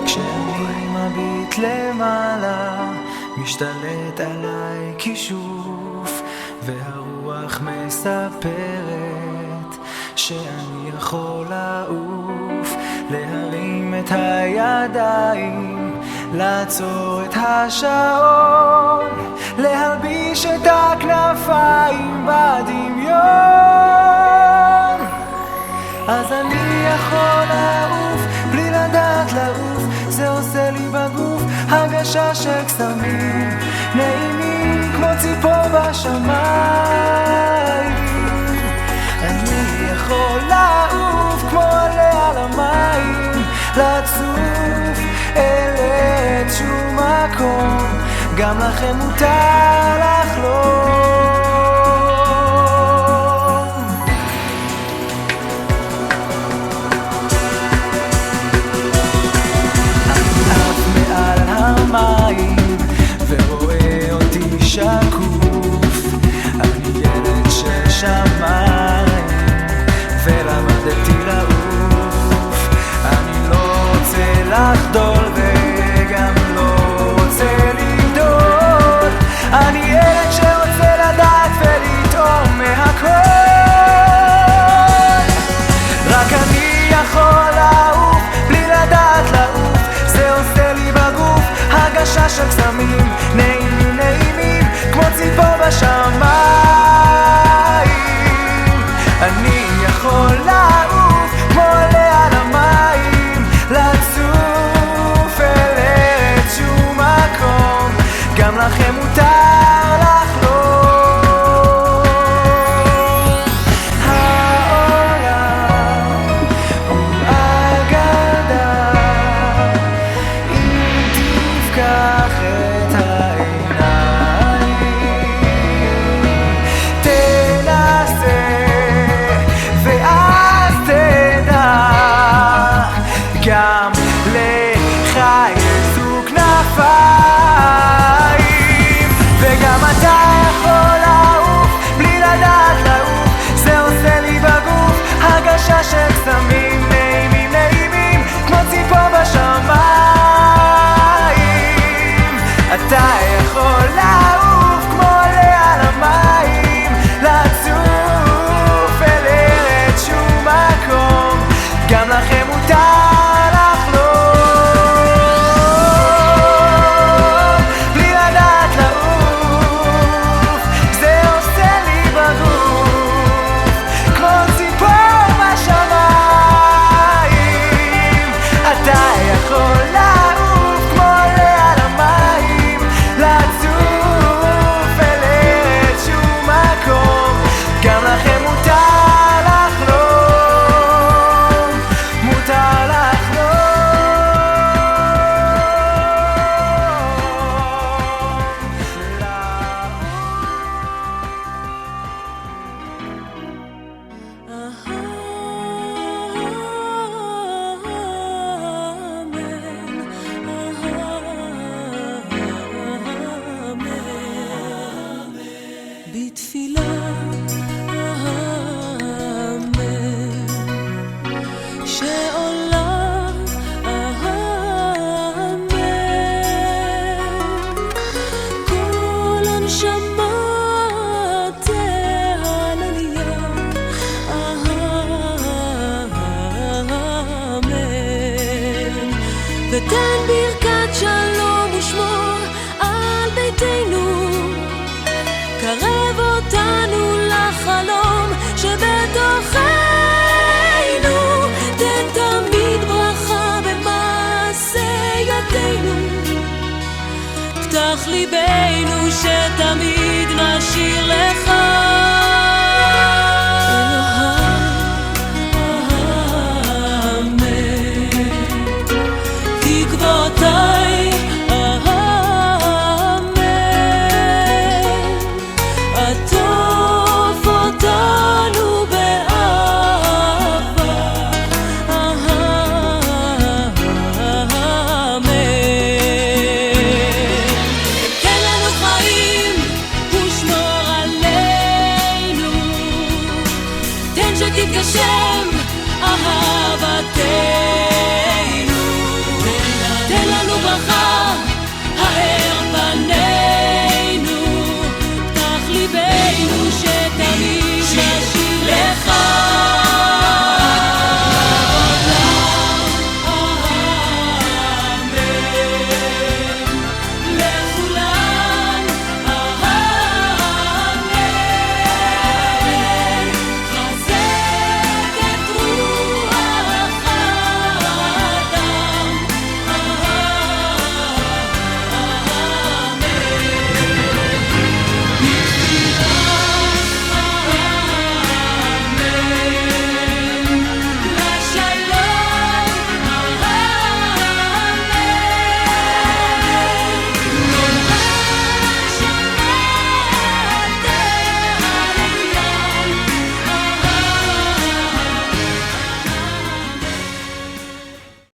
כשאני מביט למעלה משתלט עליי כישוף, והרוח מספרת שאני יכול לעוף, להרים את הידיים, לעצור את השעון, להלביש את הכנפיים בדמיון. אז אני יכול לעוף בלי לדעת לעוף, זה עושה לי בגוף הרגשה של קסמים נעימים כמו ציפור בשמיים. אני יכול לעוף כמו עלה על המים, לצוף אל איזשהו מקום, גם לכם מותר לחלום. ורואה אותי שקוף, אני ילד של שמיים ולמדתי לעוף. אני לא רוצה לחדול וגם לא רוצה לגדול, אני ילד שרוצה לדעת ולטעום מהכל. רק אני יכול לעוף בלי לדעת לעוף, זה עושה לי בגוף הרגשה של קסמים נעימים נעימים כמו ציפור בשמיים. אני יכול לעוף כמו עלה על המים, לצוף אל איזשהו מקום, גם לכם מותר לחלום. העולם הוא אגדה, אם תפקח את העיניים, תנסה ואז תדע, גם לך יצאו כנפיים, וגם אתה יכול לעוף בלי לדעת לעוף, זה עושה לי בגוף הרגשה של קסמים נעימים נעימים כמו ציפור בשמיים. אתה יכול לעוף כמו עלה על המים, לצוף אל איזשהו מקום, גם לכם מותר לחלום. בלי לדעת לעוף, זה עושה לי בגוף כמו ציפור בשמיים. אתה יכול לעוף כמו עלה על המים, לצוף אל איזשהו מקום, גם לכם מותר לחלום, מותר לחלום. בתפילה האמן שעולה האמן, כל הנשמה תהלליה האמן, ותן ברכת שלום ושמור על ביתנו, קרב אותנו לחלום שבתוכנו, תן תמיד ברכה במעשה ידינו, פתח ליבנו שתמיד נשיר לך.